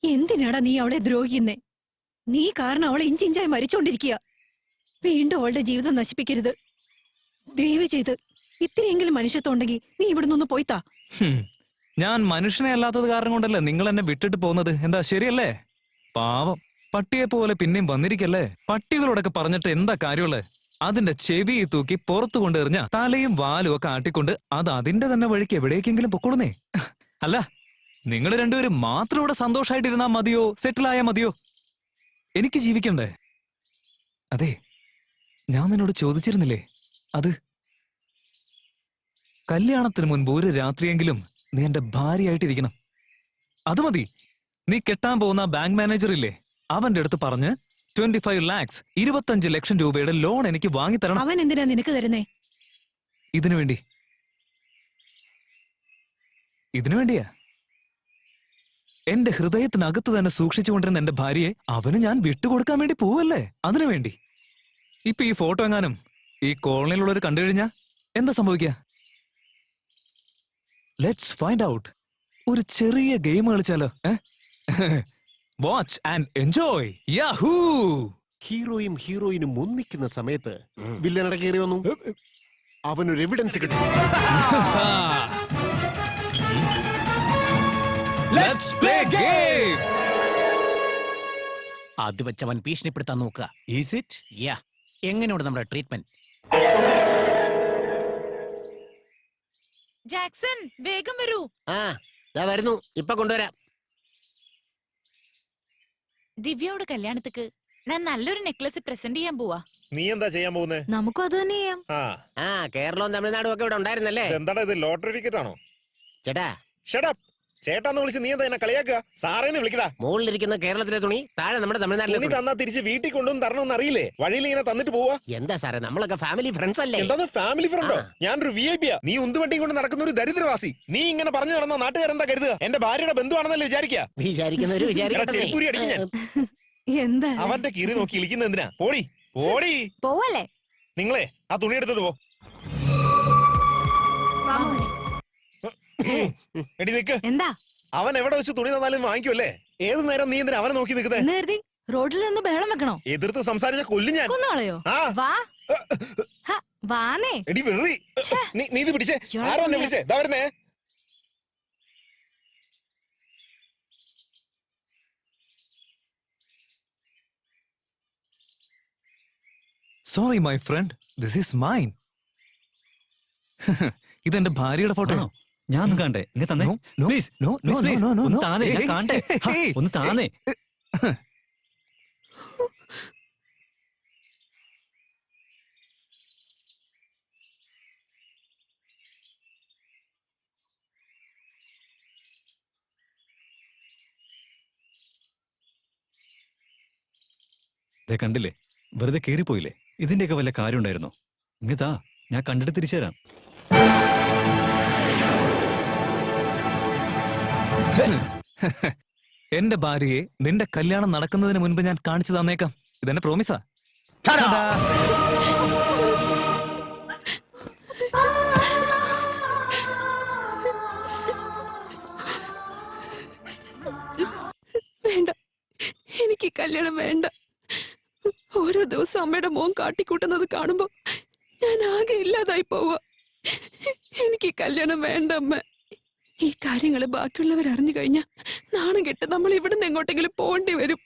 എന്തിനാടാ നീ അവളെ ദ്രോഹിക്കുന്നേ? നീ കാരണം അവളെ ഇഞ്ചിഞ്ചായി മരിച്ചോണ്ടിരിക്കുക. വീണ്ടും അവളുടെ ജീവിതം നശിപ്പിക്കരുത്. ദയവ് ചെയ്ത് ഇത്രയെങ്കിലും മനുഷ്യത്വം ഉണ്ടെങ്കിൽ നീ ഇവിടെ നിന്ന് പോയിത്താ. ഞാൻ മനുഷ്യനെ അല്ലാത്തത് കാരണം കൊണ്ടല്ലേ നിങ്ങൾ എന്നെ വിട്ടിട്ട് പോകുന്നത്? എന്താ ശരിയല്ലേ? പാവം പട്ടിയെ പോലെ പിന്നെയും വന്നിരിക്കല്ലേ. പട്ടികളോടൊക്കെ പറഞ്ഞിട്ട് എന്താ കാര്യമുള്ളത്? അതിന്റെ ചെവി തൂക്കി പുറത്തു കൊണ്ടെറിഞ്ഞ തലയും വാലും ഒക്കെ ആട്ടിക്കൊണ്ട് അത് അതിന്റെ തന്നെ വഴിക്ക് എവിടേക്കെങ്കിലും പൊക്കോളുന്നേ. അല്ല, നിങ്ങൾ രണ്ടുപേരും മാത്രം ഇവിടെ സന്തോഷമായിട്ടിരുന്നാ മതിയോ? സെറ്റിലായാ മതിയോ? എനിക്ക് ജീവിക്കണ്ടേ? അതെ, ഞാൻ നിന്നോട് ചോദിച്ചിരുന്നില്ലേ അത്? കല്യാണത്തിന് മുൻപ് ഒരു രാത്രിയെങ്കിലും നീ എന്റെ ഭാര്യയായിട്ടിരിക്കണം. അത് മതി. നീ കെട്ടാൻ പോകുന്ന ബാങ്ക് മാനേജർ ഇല്ലേ, അവന്റെ അടുത്ത് പറഞ്ഞ് 25 lakhs 25 ലക്ഷം രൂപയുടെ ലോൺ എനിക്ക് വാങ്ങിത്തരണം. അവൻ എന്തിനാ നിനക്ക് തരുന്നേ? ഇതിനു വേണ്ടിയാ. എന്റെ ഹൃദയത്തിനകത്ത് തന്നെ സൂക്ഷിച്ചുകൊണ്ടിരുന്ന എന്റെ ഭാര്യയെ അവന് ഞാൻ വിട്ടുകൊടുക്കാൻ വേണ്ടി പോവല്ലേ? അതിനു വേണ്ടി. ഇപ്പൊ ഈ ഫോട്ടോ എങ്ങാനും ഈ കോളനിയിലുള്ളവർ കണ്ടു കഴിഞ്ഞാ എന്താ സംഭവിക്കുക? Let's find out. ഒരു ചെറിയ ഗെയിം കളിച്ചാലോ? Watch and enjoy. യാഹൂ! ഹീറോയും ഹീറോയിനും ഒന്നിക്കുന്ന സമയത്ത് വില്ലനട കയറി വന്നു. അവനൊരു എവിഡൻസ് കിട്ടും. Let's play game. അത് വെച്ചവൻ ഭീഷണിപ്പെടുത്താൻ നോക്കുക. Is it? യാ. എങ്ങനെയുണ്ട് നമ്മുടെ ട്രീറ്റ്മെന്റ്? ജാക്സൺ, വേഗം വരൂ. ദാ വരുന്നു, ഇപ്പൊ കൊണ്ടുവരാം. ദിവ്യയുടെ കല്യാണത്തിക്ക് ഞാൻ നല്ലൊരു നെക്ലസ് പ്രസന്റ് ചെയ്യാൻ പോവാ. നീ എന്താ ചെയ്യാൻ പോകുന്നേ? നമുക്കും അത് തന്നെ ചെയ്യാം. കേരളവും തമിഴ്നാടും ഒക്കെ ഇവിടെ ഉണ്ടായിരുന്നല്ലേ? എന്താടാ ഇത്, ലോട്ടറി ടിക്കറ്റ് ആണോ? ചേട്ടാ, ഷടപ്പ്. ചേട്ടാന്ന് വിളിച്ച് നീ എന്താ എന്നെ കളിയാക്കുക? സാറേന്ന് വിളിക്കടാ. മുകളിലിരിക്കുന്ന കേരളത്തിലെ തുണി, താഴെ നമ്മുടെ തമിഴ്നാട്ടിലെ തുണി തന്നാ തിരിച്ച് വീട്ടിൽ കൊണ്ടുവന്ന് തരണമെന്ന് അറിയില്ലേ? വഴിയിൽ ഇങ്ങനെ തന്നിട്ട് പോവാ. എന്താ സാറേ, നമ്മളൊക്കെ ഫാമിലി ഫ്രണ്ട്സ് അല്ലേ? എന്താ ഫാമിലി ഫ്രണ്ടോ? ഞാനൊരു VIP യാ. നീ ഉന്തുവണ്ടിയും കൊണ്ട് നടക്കുന്ന ഒരു ദരിദ്രവാസി. നീ ഇങ്ങനെ പറഞ്ഞു നടന്ന നാട്ടുകാരെന്താ കരുതുക? എന്റെ ഭാര്യയുടെ ബന്ധുവാണെന്നല്ലേ വിചാരിക്കുന്നവര് ചെരുപ്പൂരി അടിക്കും ഞാൻ. എന്താ അവന്റെ കിറി നോക്കി ഇളിക്കുന്ന എന്തിനാ? പോടി പോടി. പോവല്ലേ? നിങ്ങളെ ആ തുണി എടുത്തിട്ട് പോ. എടി നിക്ക്. എന്താ? അവൻ എവിടെ വെച്ച് തുണി തന്നാലും വാങ്ങിക്കുമല്ലേ? ഏത് നേരം നീ എന്തിനാ അവനെ നോക്കി നിൽക്കുന്നേ? റോഡിൽ നിന്ന് ബഹളം വെക്കണോ? എതിർത്ത് സംസാരിച്ച കൊല്ലും ഞാൻ. കൊന്നോളയോ? വാന്നേ. എടി വെറി, നീ ഇത് പിടിച്ചേ. ആരോ എന്നെ വിളിച്ചേ? ദാ വരുന്നേ. Sorry my friend, this is mine. ഇതെന്റെ ഭാര്യയുടെ ഫോട്ടോ. ഞാൻ കണ്ടേ. ഒന്ന് താനേ. കണ്ടില്ലേ, വെറുതെ കേറിപ്പോയില്ലേ? ഇതിന്റെയൊക്കെ വല്ല കാര്യം ഉണ്ടായിരുന്നോ? ഇങ്ങത്താ, ഞാൻ കണ്ടിട്ട് തിരിച്ചു തരാം. എന്റെ ഭാര്യയെ നിന്റെ കല്യാണം നടക്കുന്നതിന് മുൻപ് ഞാൻ കാണിച്ചു തന്നേക്കാം. ഇതെന്നെ പ്രോമിസാ. വേണ്ട, എനിക്ക് കല്യാണം വേണ്ട. ഓരോ ദിവസം അമ്മയുടെ മോൻ കാട്ടിക്കൂട്ടുന്നത് കാണുമ്പോ ഞാൻ ആകെ ഇല്ലാതായി പോവുക. എനിക്ക് കല്യാണം വേണ്ട അമ്മ. ഈ കാര്യങ്ങള് ബാക്കിയുള്ളവർ അറിഞ്ഞു കഴിഞ്ഞാൽ നാണം കെട്ട് നമ്മൾ ഇവിടുന്ന് എങ്ങോട്ടെങ്കിലും പോകേണ്ടി വരും.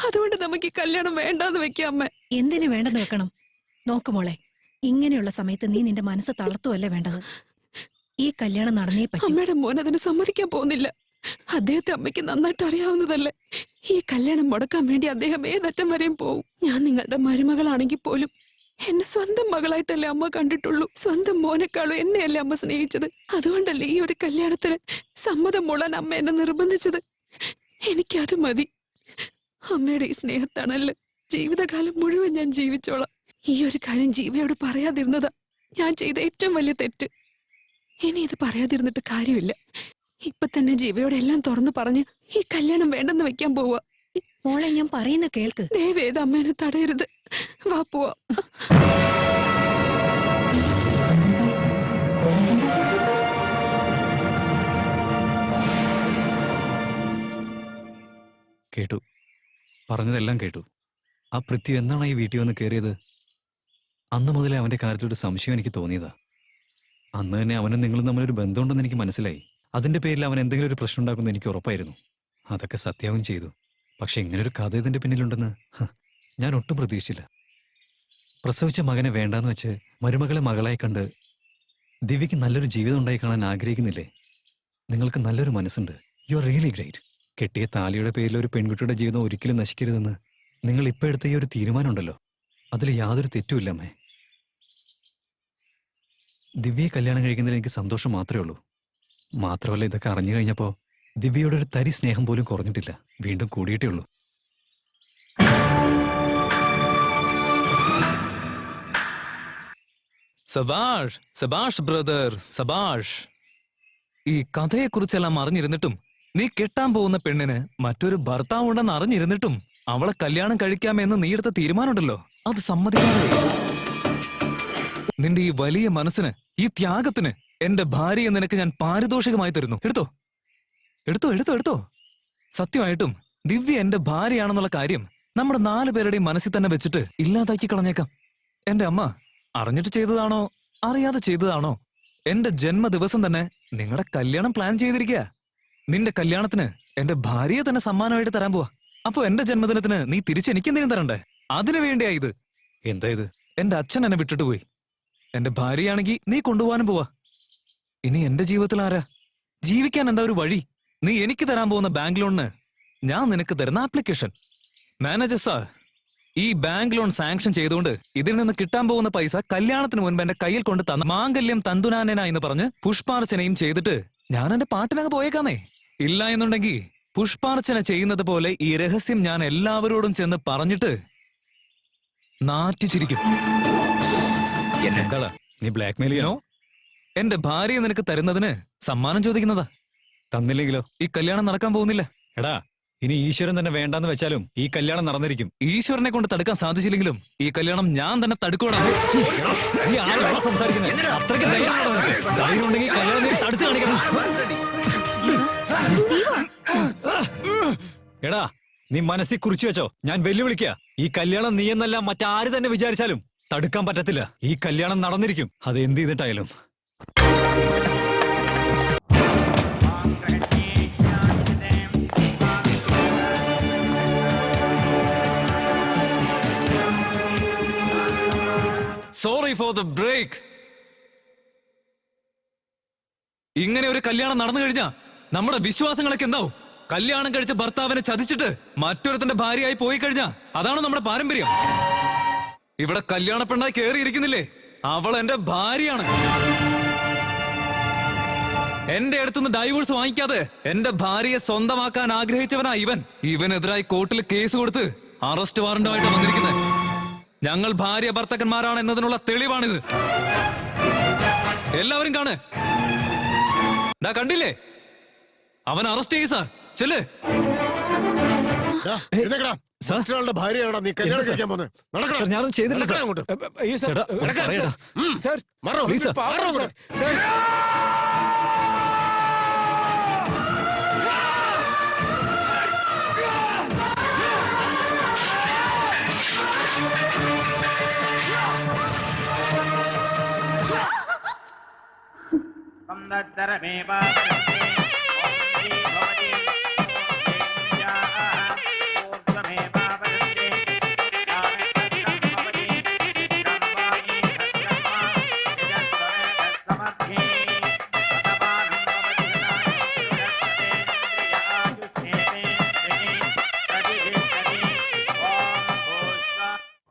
അതുകൊണ്ട് നമുക്ക് ഈ കല്യാണം വേണ്ടാന്ന് വെക്കാം അമ്മ. എന്തിനു വേണ്ടെന്ന് വെക്കണം? നോക്കുമോളെ, ഇങ്ങനെയുള്ള സമയത്ത് നീ നിന്റെ മനസ്സ് തളർത്തുവല്ലേ വേണ്ടത്. ഈ കല്യാണം നടന്നേ പറ്റും. അമ്മയുടെ മോൻ അതിന് സമ്മതിക്കാൻ പോകുന്നില്ല. അദ്ദേഹത്തെ അമ്മയ്ക്ക് നന്നായിട്ട് അറിയാവുന്നതല്ലേ. ഈ കല്യാണം മുടക്കാൻ വേണ്ടി അദ്ദേഹം ഏതറ്റം വരെയും പോവും. ഞാൻ നിങ്ങളുടെ മരുമകളാണെങ്കിൽ പോലും എന്നെ സ്വന്തം മകളായിട്ടല്ലേ അമ്മ കണ്ടിട്ടുള്ളൂ. സ്വന്തം മോനെക്കാളും എന്നെയല്ലേ അമ്മ സ്നേഹിച്ചത്. അതുകൊണ്ടല്ലേ ഈ ഒരു കല്യാണത്തിന് സമ്മതം മൂളാൻ അമ്മ എന്നെ നിർബന്ധിച്ചത്. എനിക്കത് മതി. അമ്മയുടെ ഈ സ്നേഹത്താണല്ലോ ജീവിതകാലം മുഴുവൻ ഞാൻ ജീവിച്ചോളാം. ഈ ഒരു കാര്യം ജീവയോട് പറയാതിരുന്നതാ ഞാൻ ചെയ്ത ഏറ്റവും വലിയ തെറ്റ്. ഇനി ഇത് പറയാതിരുന്നിട്ട് കാര്യമില്ല. ഇപ്പൊ തന്നെ ജീവയോട് എല്ലാം തുറന്നു പറഞ്ഞ് ഈ കല്യാണം വേണ്ടെന്ന് വെക്കാൻ പോവാ. മോളെ, ഞാൻ പറയുന്ന കേൾക്ക്. ദയവേത് അമ്മേനെ തടയരുത്. വാ പോവാ. കേട്ടു. പറഞ്ഞതെല്ലാം കേട്ടു. ആ പൃഥ്വി എന്നാണ് ഈ വീട്ടിൽ വന്ന് കയറിയത്? അന്ന് മുതലേ അവന്റെ കാര്യത്തിലൊരു സംശയം എനിക്ക് തോന്നിയതാ. അന്ന് തന്നെ അവനും നിങ്ങളും തമ്മിലൊരു ബന്ധമുണ്ടെന്ന് എനിക്ക് മനസ്സിലായി. അതിന്റെ പേരിൽ അവൻ എന്തെങ്കിലും ഒരു പ്രശ്നം ഉണ്ടാക്കുമെന്ന് എനിക്ക് ഉറപ്പായിരുന്നു. അതൊക്കെ സത്യാവും ചെയ്തു. പക്ഷെ ഇങ്ങനൊരു കഥ ഇതിന്റെ പിന്നിലുണ്ടെന്ന് ഞാൻ ഒട്ടും പ്രതീക്ഷിച്ചില്ല. പ്രസവിച്ച മകനെ വേണ്ടാന്ന് വെച്ച് മരുമകളെ മകളായി കണ്ട് ദിവ്യയ്ക്ക് നല്ലൊരു ജീവിതം ഉണ്ടായി കാണാൻ ആഗ്രഹിക്കുന്നില്ലേ? നിങ്ങൾക്ക് നല്ലൊരു മനസ്സുണ്ട്. You are really great. കെട്ടിയ താലിയുടെ പേരിൽ ഒരു പെൺകുട്ടിയുടെ ജീവിതം ഒരിക്കലും നശിക്കരുതെന്ന് നിങ്ങൾ ഇപ്പോൾ എടുത്ത ഈ ഒരു തീരുമാനമുണ്ടല്ലോ, അതിൽ യാതൊരു തെറ്റുമില്ല അമ്മേ. ദിവ്യയെ കല്യാണം കഴിക്കുന്നതിൽ എനിക്ക് സന്തോഷം മാത്രമേ ഉള്ളൂ. മാത്രമല്ല, ഇതൊക്കെ അറിഞ്ഞു കഴിഞ്ഞപ്പോൾ ദിവ്യയുടെ ഒരു തരി സ്നേഹം പോലും കുറഞ്ഞിട്ടില്ല, വീണ്ടും കൂടിയിട്ടേ ഉള്ളൂ. സബാഷ് സബാഷ് ബ്രദർ സബാഷ്. ഈ കഥയെക്കുറിച്ചെല്ലാം അറിഞ്ഞിരുന്നിട്ടും, നീ കെട്ടാൻ പോകുന്ന പെണ്ണിന് മറ്റൊരു ഭർത്താവ് ഉണ്ടെന്ന് അറിഞ്ഞിരുന്നിട്ടും അവളെ കല്യാണം കഴിക്കാമെന്ന് നീ എടുത്ത തീരുമാനമുണ്ടല്ലോ, അത് സമ്മതിക്കാതെ. നിന്റെ ഈ വലിയ മനസ്സിന്, ഈ ത്യാഗത്തിന് എന്റെ ഭാര്യയെ നിനക്ക് ഞാൻ പാരിതോഷികമായി തരുന്നു. എടുത്തോ എടുത്തോ എടുത്തോ എടുത്തോ. സത്യമായിട്ടും ദിവ്യ എന്റെ ഭാര്യയാണെന്നുള്ള കാര്യം നമ്മുടെ 4 പേരുടെയും മനസ്സിൽ തന്നെ വെച്ചിട്ട് ഇല്ലാതാക്കി കളഞ്ഞേക്കാം. എന്റെ അമ്മ അറിഞ്ഞിട്ട് ചെയ്തതാണോ അറിയാതെ ചെയ്തതാണോ, എന്റെ ജന്മദിവസം തന്നെ നിങ്ങളുടെ കല്യാണം പ്ലാൻ ചെയ്തിരിക്കുക. നിന്റെ കല്യാണത്തിന് എന്റെ ഭാര്യയെ തന്നെ സമ്മാനമായിട്ട് തരാൻ പോവാ. അപ്പൊ എന്റെ ജന്മദിനത്തിന് നീ തിരിച്ച് എനിക്കെന്തെങ്കിലും തരണ്ടേ? അതിനു വേണ്ടിയാ ഇത്. എന്താ ഇത്? എന്റെ അച്ഛൻ എന്നെ വിട്ടിട്ട് പോയി. എന്റെ ഭാര്യയാണെങ്കിൽ നീ കൊണ്ടുപോകാനും പോവാ. ഇനി എന്റെ ജീവിതത്തിൽ ആരാ? ജീവിക്കാൻ എന്താ ഒരു വഴി? നീ എനിക്ക് തരാൻ പോകുന്ന ബാങ്ക് ലോണിന് ഞാൻ നിനക്ക് തരുന്ന ആപ്ലിക്കേഷൻ. മാനേജർ സാർ, ഈ ബാങ്ക് ലോൺ സാങ്ഷൻ ചെയ്തുകൊണ്ട് ഇതിൽ നിന്ന് കിട്ടാൻ പോകുന്ന പൈസ കല്യാണത്തിന് മുൻപ് എന്റെ കയ്യിൽ കൊണ്ട് തന്ന മാംഗല്യം തന്തുനാനേന എന്ന് പറഞ്ഞ് പുഷ്പാർച്ചനയും ചെയ്തിട്ട് ഞാൻ എന്റെ പാട്ടിനങ്ങ് പോയേക്കാന്നേ. ഇല്ല എന്നുണ്ടെങ്കിൽ പുഷ്പാർച്ചന ചെയ്യുന്നത് പോലെ ഈ രഹസ്യം ഞാൻ എല്ലാവരോടും ചെന്ന് പറഞ്ഞിട്ട് നാറ്റിച്ചിരിക്കും. എന്താടാ നീ ബ്ലാക്ക് മെയിൽ ചെയ്യണോ? എന്റെ ഭാര്യയെ നിനക്ക് തരുന്നതിന് സമ്മാനം ചോദിക്കുന്നതാ. തന്നില്ലെങ്കിലോ? ഈ കല്യാണം നടക്കാൻ പോകുന്നില്ല. എടാ, ഇനി ഈശ്വരൻ തന്നെ വേണ്ടാന്ന് വെച്ചാലും ഈ കല്യാണം നടന്നിരിക്കും. ഈശ്വരനെ കൊണ്ട് തടുക്കാൻ സാധിച്ചില്ലെങ്കിലും ഈ കല്യാണം ഞാൻ തന്നെ തടുക്കോടാ. നീ ആരോടാ സംസാരിക്കുന്നത്? അത്രയ്ക്ക് ധൈര്യമാണോ നിനക്ക്? ധൈര്യം ഉണ്ടെങ്കിൽ കല്യാണം നീ തടുത്ത് കാണിക്കണം. എടാ, നീ മനസ്സിൽ കുറിച്ചു വെച്ചോ, ഞാൻ വെല്ലുവിളിക്കുക. ഈ കല്യാണം നീ എന്നല്ല മറ്റാര് തന്നെ വിചാരിച്ചാലും തടുക്കാൻ പറ്റത്തില്ല. ഈ കല്യാണം നടന്നിരിക്കും, അത് എന്ത് ചെയ്തിട്ടായാലും. Sorry for the break. ഇങ്ങനെ ഒരു കല്യാണം നടന്നു കഴിഞ്ഞാ നമ്മുടെ വിശ്വാസങ്ങളൊക്കെ എന്താവും? കല്യാണം കഴിച്ച ഭർത്താവിനെ ചതിച്ചിട്ട് മറ്റൊരുത്തന്റെ ഭാര്യയായി പോയി കഴിഞ്ഞാ അതാണ് നമ്മുടെ പാരമ്പര്യം. ഇവിടെ കല്യാണ പെണ്ണായി കേറിയിരിക്കുന്നില്ലേ, അവൾ എന്റെ ഭാര്യയാണ്. എന്റെ അടുത്തുനിന്ന് ഡൈവോഴ്സ് വാങ്ങിക്കാതെ എന്റെ ഭാര്യയെ സ്വന്തമാക്കാൻ ആഗ്രഹിച്ചവനാ ഇവൻ. ഇവനെതിരായി കോർട്ടിൽ കേസ് കൊടുത്ത് അറസ്റ്റ് വാറന്റുമായിട്ട് വന്നിരിക്കുന്നത്. ഞങ്ങൾ ഭാര്യ ഭർത്താക്കന്മാരാണ് എന്നതിനുള്ള തെളിവാണിത്. എല്ലാവരും കാണ്. കണ്ടില്ലേ, അവൻ അറസ്റ്റ് ചെയ്യ സാർ. ചെല്ല്. മറ്റൊരാളുടെ ഭാര്യയാണോ നീ കല്യാണം കഴിക്കാൻ പോകുന്നത്? സാർ, ഞാനൊന്നും ചെയ്തില്ല സാർ. അങ്ങോട്ട് ചേട്ടാ, പറയടാ. സാർ മാറോ, പ്ലീസ് സാർ. മാറോ അങ്ങോട്ട്. സാർ संदत्तरमेव